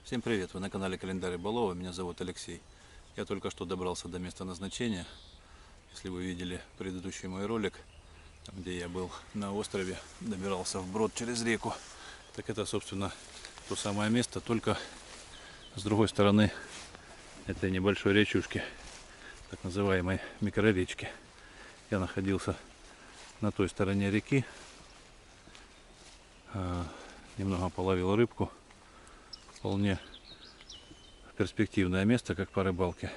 Всем привет! Вы на канале Календарь Рыболова. Меня зовут Алексей. Я только что добрался до места назначения. Если вы видели предыдущий мой ролик, там, где я был на острове, добирался вброд через реку, так это, собственно, то самое место, только с другой стороны этой небольшой речушки, так называемой микроречки. Я находился на той стороне реки, немного половил рыбку. Вполне перспективное место, как по рыбалке.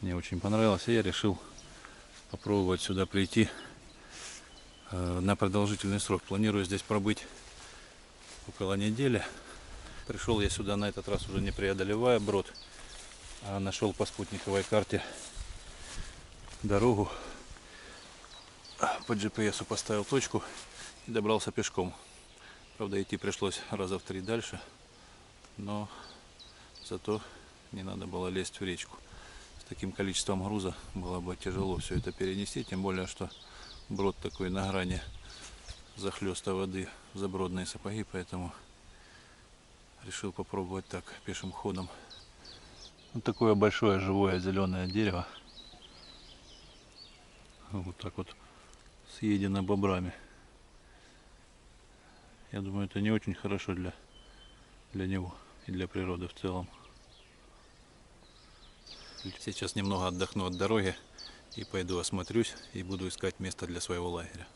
Мне очень понравилось, и я решил попробовать сюда прийти на продолжительный срок. Планирую здесь пробыть около недели. Пришел я сюда на этот раз уже не преодолевая брод, а нашел по спутниковой карте дорогу. По GPS поставил точку и добрался пешком. Правда, идти пришлось раза в 3 дальше, но зато не надо было лезть в речку. С таким количеством груза было бы тяжело все это перенести, тем более, что брод такой на грани захлеста воды в забродные сапоги, поэтому решил попробовать так, пешим ходом. Вот такое большое живое зеленое дерево. Вот так вот съедено бобрами. Я думаю, это не очень хорошо для него и для природы в целом. Сейчас немного отдохну от дороги и пойду осмотрюсь и буду искать место для своего лагеря.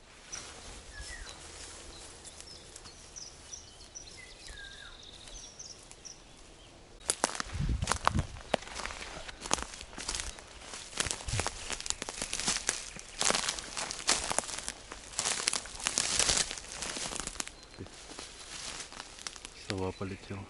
Сова полетела.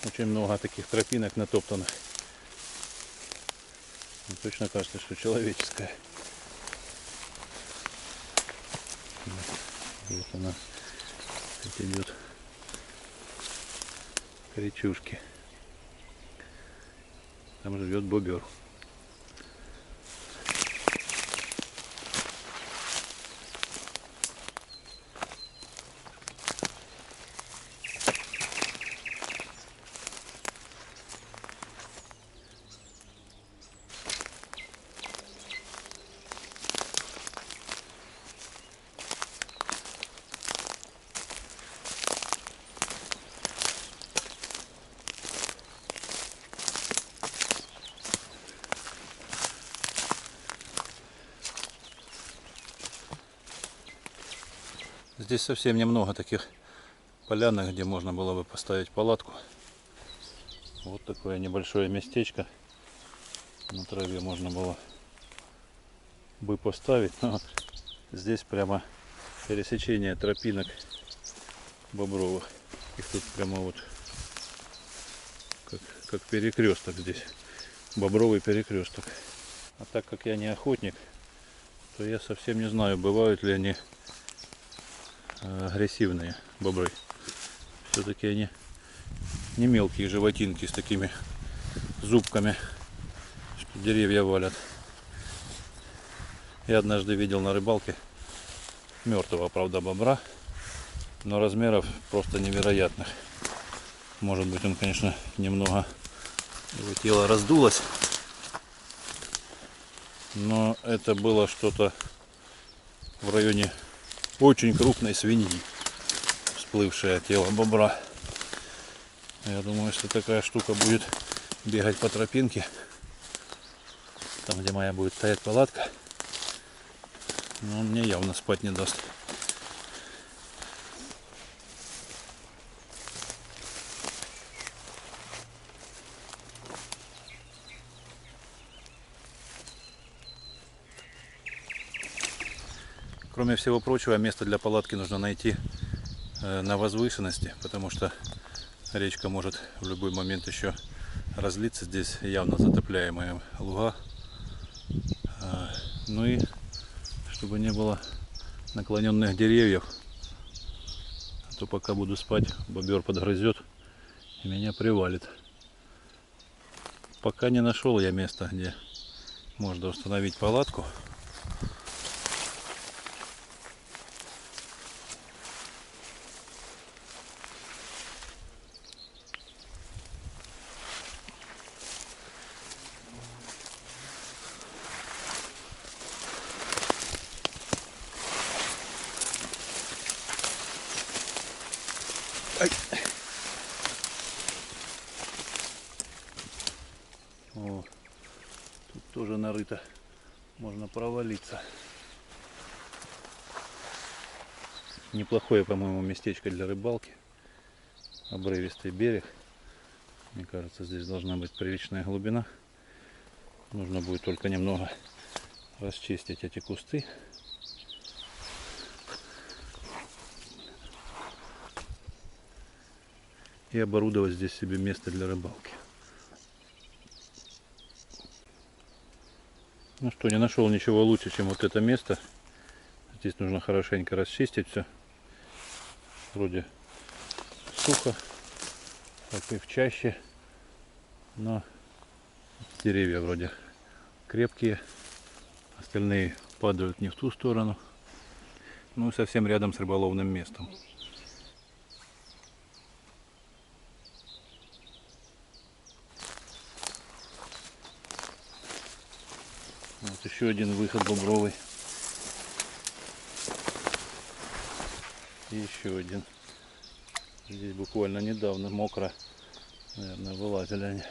Очень много таких тропинок натоптанных. Мне точно кажется, что человеческая. Вот она идет к речушке. Там живет бобер. Здесь совсем немного таких полянок, где можно было бы поставить палатку. Вот такое небольшое местечко на траве можно было бы поставить, но здесь прямо пересечение тропинок бобровых. Их тут прямо вот как перекресток здесь, бобровый перекресток. А так как я не охотник, то я совсем не знаю, бывают ли они агрессивные бобры. Все-таки они не мелкие животинки с такими зубками, что деревья валят. Я однажды видел на рыбалке мертвого, правда, бобра, но размеров просто невероятных. Может быть, он, конечно, немного, его тело раздулось, но это было что-то в районе очень крупной свиньи, всплывшее тело бобра. Я думаю, если такая штука будет бегать по тропинке, там, где моя будет стоять палатка, он мне явно спать не даст. Кроме всего прочего, место для палатки нужно найти на возвышенности, потому что речка может в любой момент еще разлиться. Здесь явно затопляемые луга. Ну и чтобы не было наклоненных деревьев, то пока буду спать, бобер подгрызет и меня привалит. Пока не нашел я место, где можно установить палатку. Ай. О, тут тоже нарыто, можно провалиться. Неплохое, по-моему, местечко для рыбалки. Обрывистый берег. Мне кажется, здесь должна быть приличная глубина. Нужно будет только немного расчистить эти кусты. И оборудовать здесь себе место для рыбалки. Ну что, не нашел ничего лучше, чем вот это место. Здесь нужно хорошенько расчистить все. Вроде сухо, как и в чаще, но деревья вроде крепкие, остальные падают не в ту сторону. Ну и совсем рядом с рыболовным местом. Вот еще один выход бобровый. И еще один. Здесь буквально недавно мокро, наверное, вылазили они.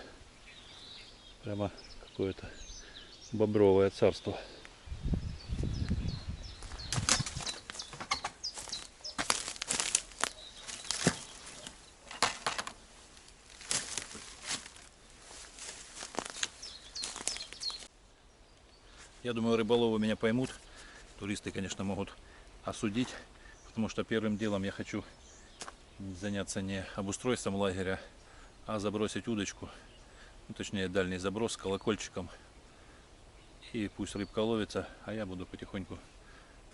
Прямо какое-то бобровое царство. Я думаю, рыболовы меня поймут. Туристы, конечно, могут осудить, потому что первым делом я хочу заняться не обустройством лагеря, а забросить удочку. Ну, точнее, дальний заброс с колокольчиком. И пусть рыбка ловится, а я буду потихоньку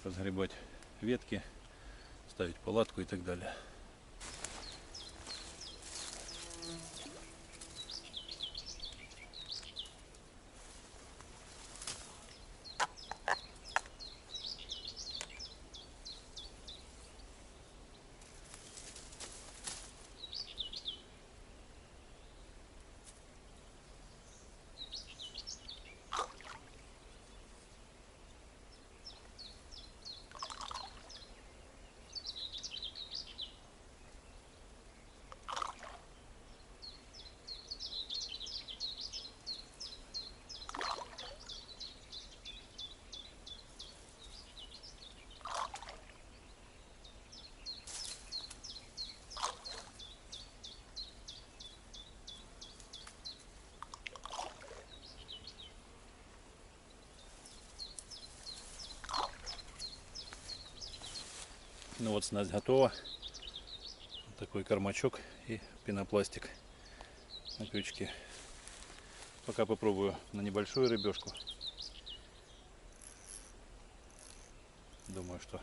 разгребать ветки, ставить палатку и так далее. Ну вот, снасть готова. Такой кормачок и пенопластик на крючке. Пока попробую на небольшую рыбешку. Думаю, что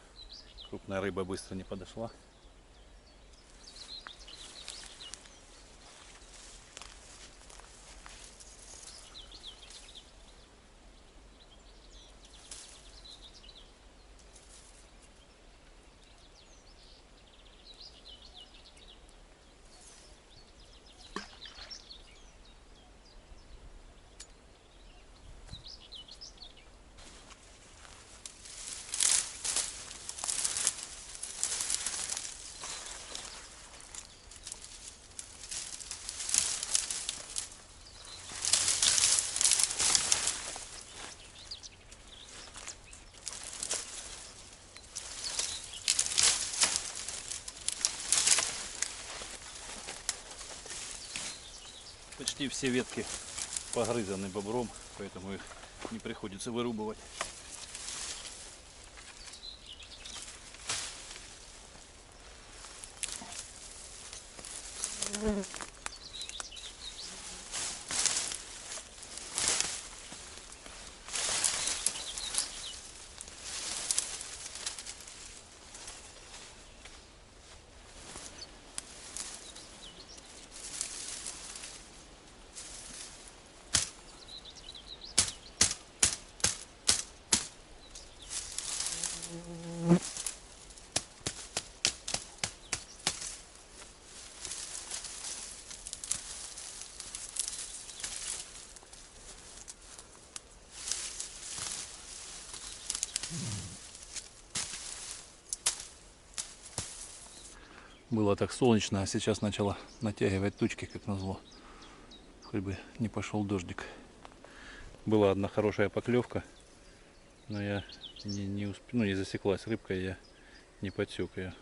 крупная рыба быстро не подошла. Почти все ветки погрызаны бобром, поэтому их не приходится вырубывать. Было так солнечно, а сейчас начало натягивать тучки, как назло. Хоть бы не пошел дождик. Была одна хорошая поклевка, но я не засеклась рыбка, я не подсек ее.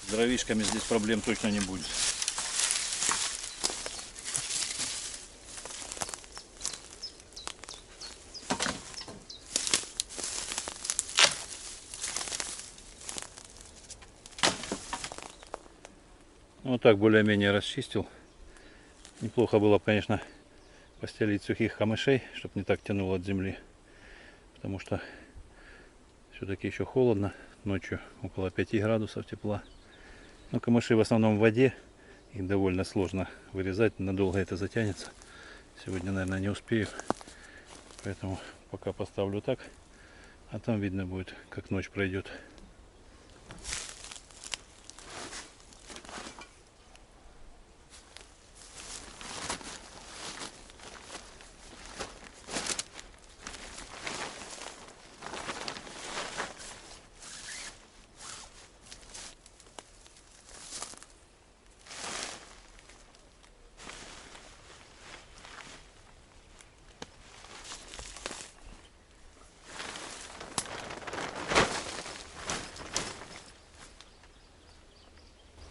С дровишками здесь проблем точно не будет. Вот так более-менее расчистил. Неплохо было, конечно, постелить сухих камышей, чтобы не так тянуло от земли. Потому что все-таки еще холодно. Ночью около 5 градусов тепла. Но камыши в основном в воде. Их довольно сложно вырезать. Надолго это затянется. Сегодня, наверное, не успею. Поэтому пока поставлю так. А там видно будет, как ночь пройдет.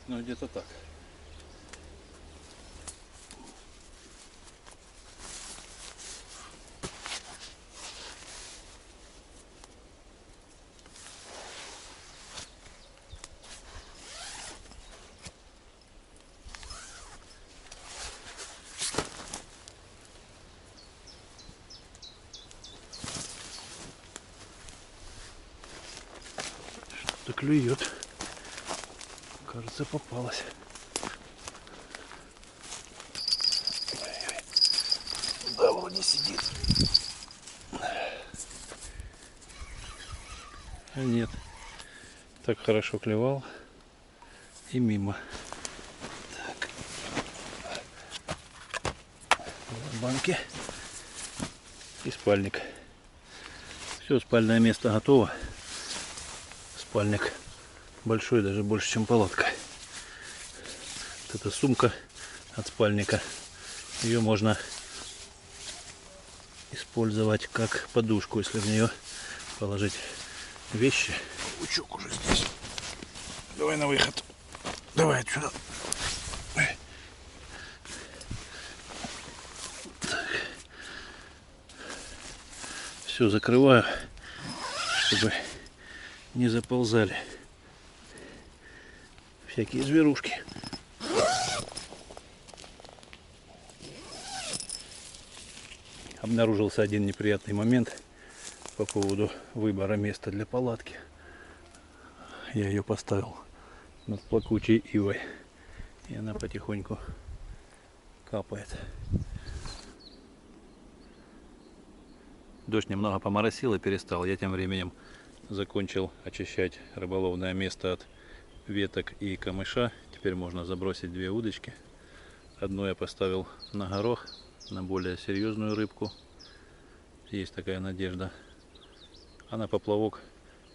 Ну, где-то так. Что-то клюет. Кажется, попалась. Да, вроде сидит. А нет. Так хорошо клевал. И мимо. Так. Банки. И спальник. Все, спальное место готово. Спальник большой, даже больше, чем палатка. Вот эта сумка от спальника. Ее можно использовать как подушку, если в нее положить вещи. Паучок уже здесь. Давай на выход. Давай отсюда. Все закрываю, чтобы не заползали всякие зверушки. Обнаружился один неприятный момент по поводу выбора места для палатки. Я ее поставил над плакучей ивой, и она потихоньку капает. Дождь немного поморосил и перестал. Я тем временем закончил очищать рыболовное место от веток и камыша. Теперь можно забросить две удочки. Одну я поставил на горох, на более серьезную рыбку. Есть такая надежда. А на поплавок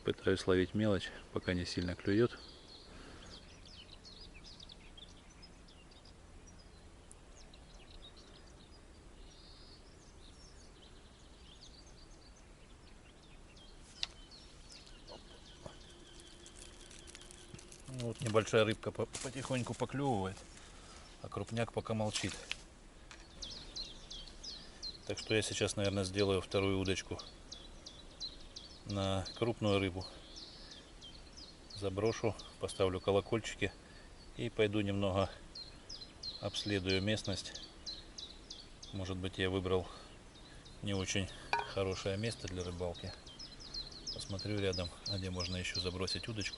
пытаюсь ловить мелочь, пока не сильно клюет. Вот небольшая рыбка потихоньку поклевывает, а крупняк пока молчит. Так что я сейчас, наверное, сделаю вторую удочку на крупную рыбу. Заброшу, поставлю колокольчики и пойду немного обследую местность, Может быть, я выбрал не очень хорошее место для рыбалки. Посмотрю рядом, где можно еще забросить удочку.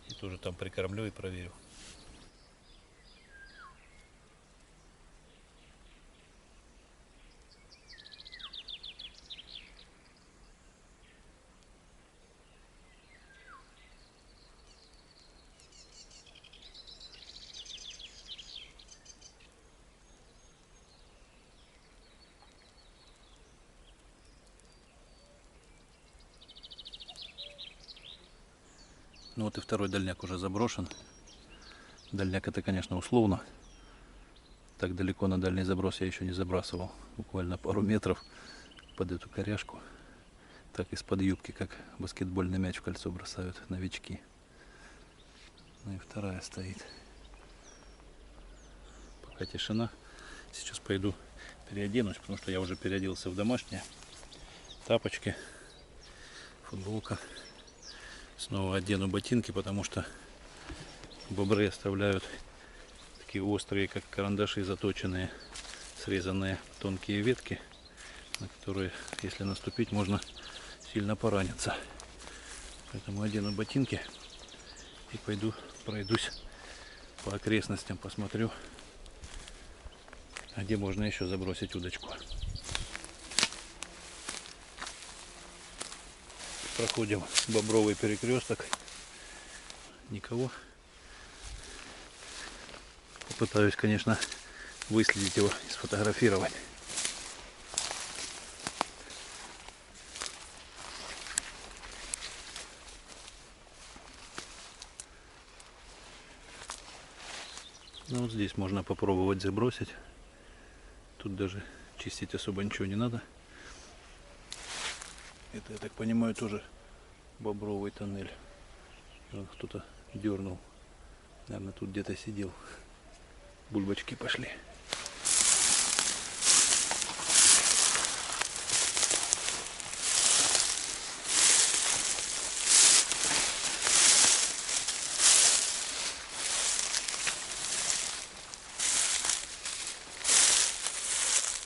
И тоже там прикормлю и проверю. Ну вот и второй дальняк уже заброшен. Дальняк это, конечно, условно. Так далеко на дальний заброс я еще не забрасывал. Буквально пару метров под эту коряшку. Так из-под юбки, как баскетбольный мяч в кольцо бросают новички. Ну и вторая стоит. Пока тишина. Сейчас пойду переоденусь, потому что я уже переоделся в домашнее. Тапочки, футболка. Снова одену ботинки, потому что бобры оставляют такие острые, как карандаши, заточенные, срезанные тонкие ветки, на которые, если наступить, можно сильно пораниться. Поэтому одену ботинки и пойду пройдусь по окрестностям, посмотрю, где можно еще забросить удочку. Проходим Бобровый перекресток. Никого. Попытаюсь, конечно, выследить его и сфотографировать. Ну вот здесь можно попробовать забросить. Тут даже чистить особо ничего не надо. Это, я так понимаю, тоже бобровый тоннель. Кто-то дернул. Наверное, тут где-то сидел. Бульбочки пошли.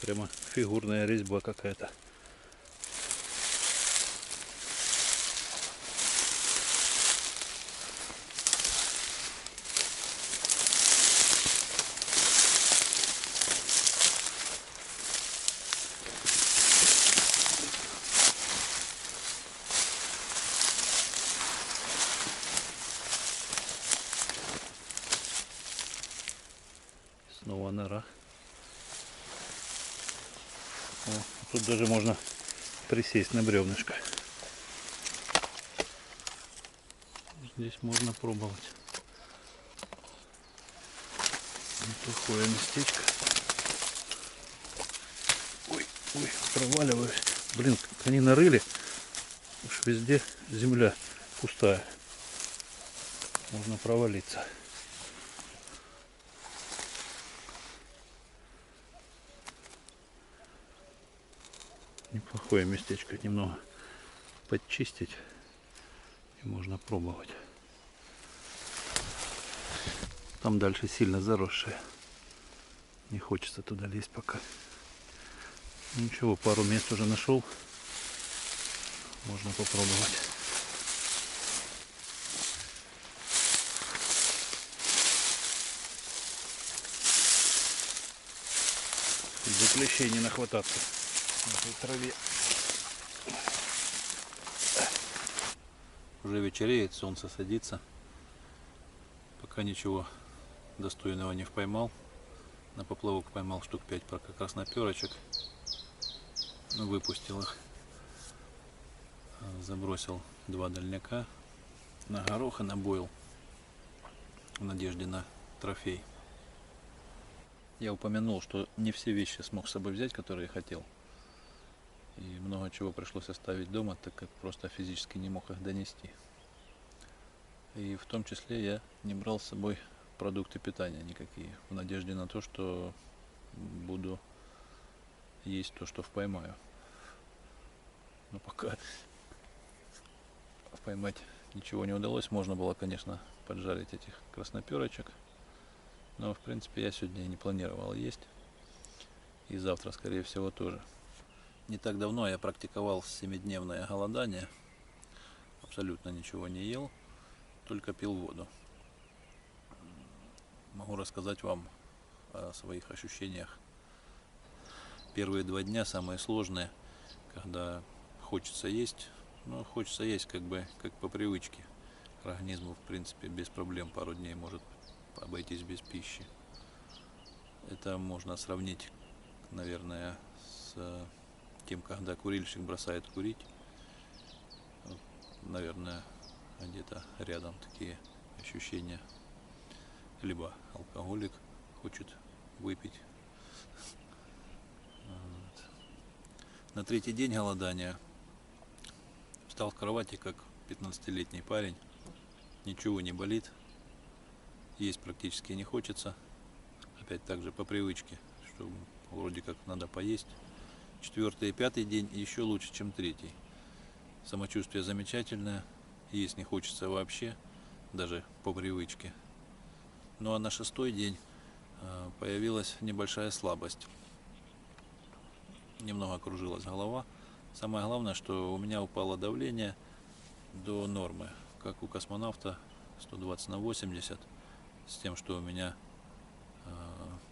Прямо фигурная резьба какая-то. Снова нора. О, тут даже можно присесть на бревнышко. Здесь можно пробовать. Неплохое местечко. Ой, проваливаюсь. Блин, как они нарыли. Уж везде земля пустая. Можно провалиться. Неплохое местечко, немного подчистить и можно пробовать. Там дальше сильно заросшее. Не хочется туда лезть пока. Ничего, пару мест уже нашел. Можно попробовать. За клещей не нахвататься в этой траве. Уже вечереет, солнце садится. Пока ничего достойного не поймал. На поплавок поймал штук 5 пока красноперочек. Ну, выпустил их. Забросил 2 дальняка на горох и на бойл в надежде на трофей. Я упомянул, что не все вещи смог с собой взять, которые хотел. И много чего пришлось оставить дома, так как просто физически не мог их донести. И в том числе я не брал с собой продукты питания никакие, в надежде на то, что буду есть то, что поймаю. Но пока поймать ничего не удалось. Можно было, конечно, поджарить этих красноперочек. Но, в принципе, я сегодня и не планировал есть. И завтра, скорее всего, тоже. Не так давно я практиковал 7-дневное голодание. Абсолютно ничего не ел, только пил воду. Могу рассказать вам о своих ощущениях. Первые 2 дня самые сложные, когда хочется есть, но хочется есть как по привычке. Организму, в принципе, без проблем пару дней может обойтись без пищи. Это можно сравнить, наверное, с тем, когда курильщик бросает курить. Наверное, где-то рядом такие ощущения. Либо алкоголик хочет выпить. На 3-й день голодания встал в кровати, как 15-летний парень. Ничего не болит. Есть практически не хочется. Опять так же по привычке, что вроде как надо поесть. 4-й и 5-й день еще лучше, чем 3-й. Самочувствие замечательное. Есть не хочется вообще, даже по привычке. Ну а на 6-й день появилась небольшая слабость. Немного кружилась голова. Самое главное, что у меня упало давление до нормы, как у космонавта, 120/80, с тем, что у меня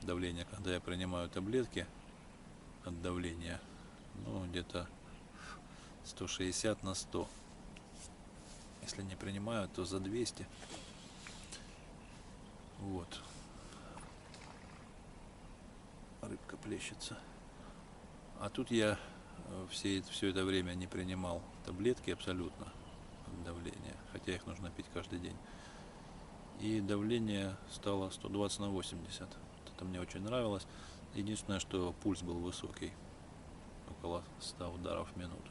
давление, когда я принимаю таблетки от давления, ну где-то 160/100. Если не принимаю, то за 200. Вот. Рыбка плещется. А тут я все это время не принимал таблетки абсолютно от давления, хотя их нужно пить каждый день. И давление стало 120/80. Это мне очень нравилось. Единственное, что пульс был высокий, около 100 ударов в минуту.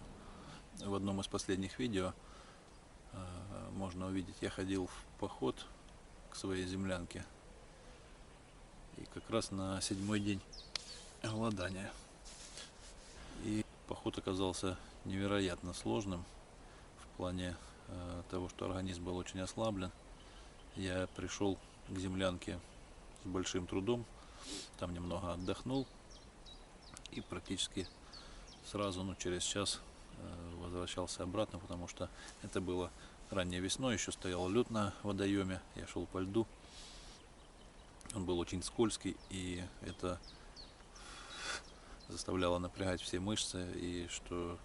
В одном из последних видео можно увидеть, я ходил в поход к своей землянке. И как раз на 7-й день голодания. И поход оказался невероятно сложным в плане того, что организм был очень ослаблен. Я пришел к землянке с большим трудом, там немного отдохнул и практически сразу, через час возвращался обратно, потому что это было ранней весной, еще стоял лед на водоеме, я шел по льду, он был очень скользкий, и это заставляло напрягать все мышцы, и что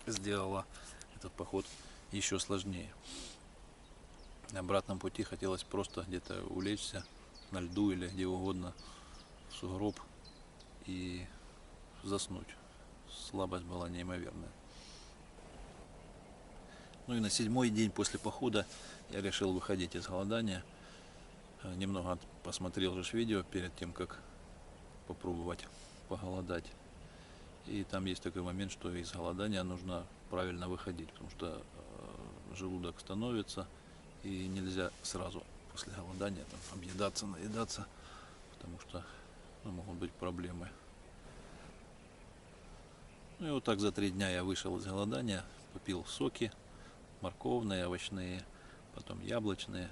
сделало этот поход еще сложнее. На обратном пути хотелось просто где-то улечься на льду или где угодно, в сугроб, и заснуть. Слабость была неимоверная. Ну и на 7-й день после похода я решил выходить из голодания. Немного посмотрел же видео перед тем, как попробовать поголодать. И там есть такой момент, что из голодания нужно правильно выходить, потому что желудок становится, и нельзя сразу после голодания объедаться, наедаться, потому что могут быть проблемы. Ну и вот так за 3 дня я вышел из голодания, попил соки, морковные, овощные, потом яблочные,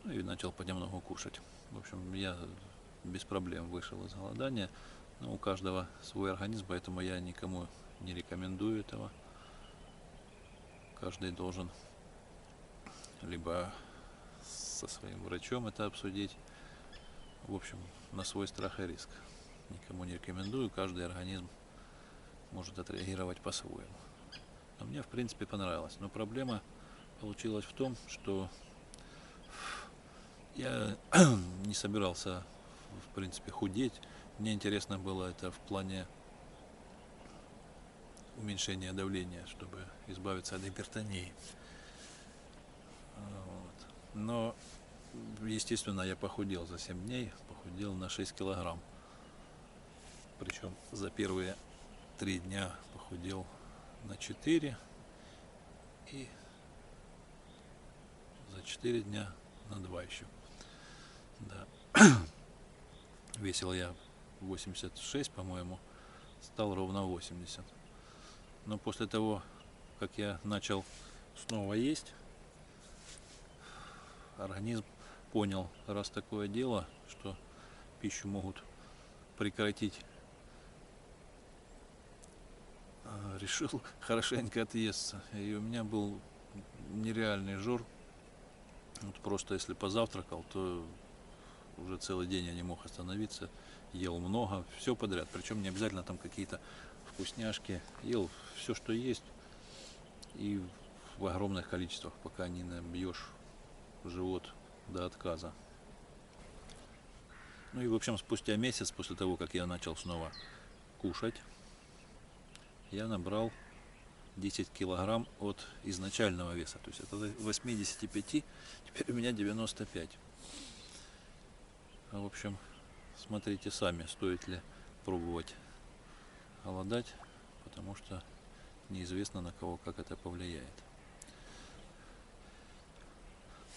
ну и начал понемногу кушать. В общем, я без проблем вышел из голодания. Но у каждого свой организм, поэтому я никому не рекомендую этого. Каждый должен либо со своим врачом это обсудить. В общем, на свой страх и риск. Никому не рекомендую, каждый организм может отреагировать по-своему. Но мне, в принципе, понравилось. Но проблема получилась в том, что я не собирался, в принципе, худеть. Мне интересно было это в плане уменьшения давления, чтобы избавиться от гипертонии. Вот. Но, естественно, я похудел за 7 дней, похудел на 6 килограмм. Причем за первые 3 дня похудел на 4 и за 4 дня на 2 еще. Да. Весил я 86, по-моему, стал ровно 80. Но после того, как я начал снова есть, организм понял, раз такое дело, что пищу могут прекратить, решил хорошенько отъесться. И у меня был нереальный жор. Вот просто если позавтракал, то уже целый день я не мог остановиться. Ел много, все подряд. Причем не обязательно там какие-то вкусняшки. Ел все, что есть. И в огромных количествах, пока не набьешь живот до отказа. Ну и в общем спустя месяц после того, как я начал снова кушать, я набрал 10 килограмм от изначального веса. То есть это 85, теперь у меня 95. В общем, смотрите сами, стоит ли пробовать голодать, потому что неизвестно, на кого как это повлияет.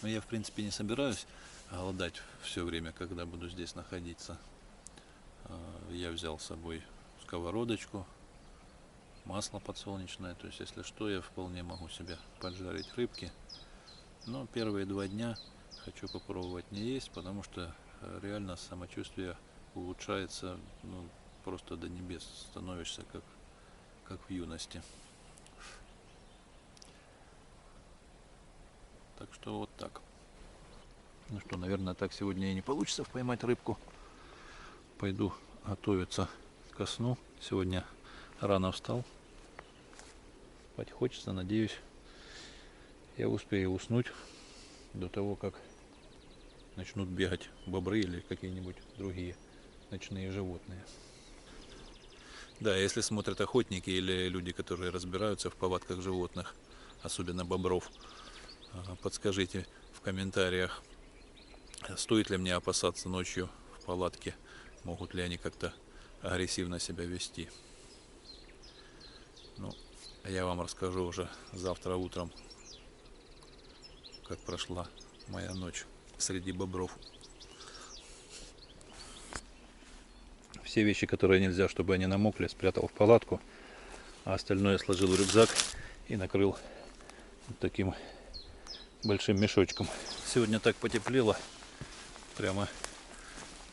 Но я в принципе не собираюсь голодать все время, когда буду здесь находиться. Я взял с собой сковородочку, масло подсолнечное, то есть если что, я вполне могу себе поджарить рыбки. Но первые 2 дня хочу попробовать не есть, потому что реально самочувствие улучшается, ну, просто до небес, становишься как в юности. Так что вот так. Ну что, наверное, так сегодня и не получится поймать рыбку. Пойду готовиться ко сну. Сегодня рано встал. Спать хочется, надеюсь, я успею уснуть до того, как начнут бегать бобры или какие-нибудь другие ночные животные. Да, если смотрят охотники или люди, которые разбираются в повадках животных, особенно бобров, подскажите в комментариях, стоит ли мне опасаться ночью в палатке, могут ли они как-то агрессивно себя вести. Ну, я вам расскажу уже завтра утром, как прошла моя ночь среди бобров. Все вещи, которые нельзя, чтобы они намокли, спрятал в палатку, а остальное сложил в рюкзак и накрыл вот таким большим мешочком. Сегодня так потеплело, прямо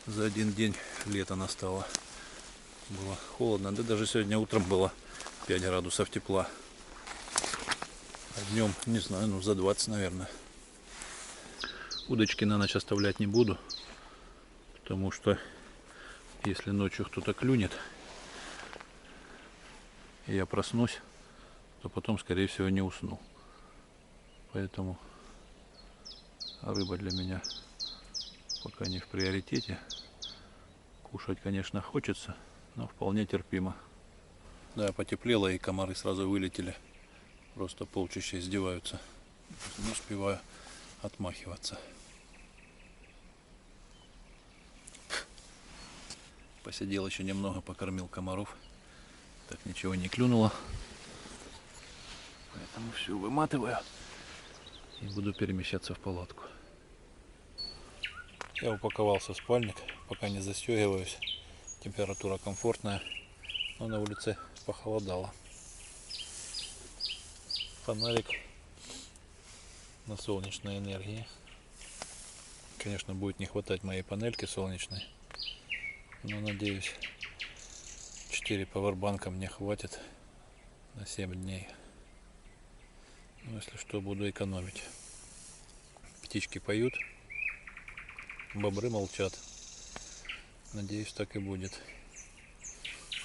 за один день лето настало. Было холодно, да даже сегодня утром было 5 градусов тепла. А днем, не знаю, ну за 20, наверное. Удочки на ночь оставлять не буду, потому что если ночью кто-то клюнет, и я проснусь, то потом, скорее всего, не усну. Поэтому рыба для меня пока не в приоритете. Кушать, конечно, хочется, но вполне терпимо. Да, потеплело, и комары сразу вылетели. Просто полчища издеваются. Не успеваю отмахиваться. Посидел еще немного, покормил комаров. Так ничего не клюнуло. Поэтому все выматываю. И буду перемещаться в палатку. Я упаковался в спальник, пока не застегиваюсь. Температура комфортная, но на улице похолодало. Фонарик на солнечной энергии. Конечно, будет не хватать моей панельки солнечной, но надеюсь, 4 павербанка мне хватит на 7 дней. Но если что, буду экономить. Птички поют, бобры молчат. Надеюсь, так и будет.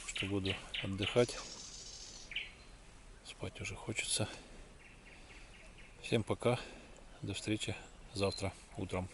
Что буду отдыхать. Спать уже хочется. Всем пока. До встречи завтра утром.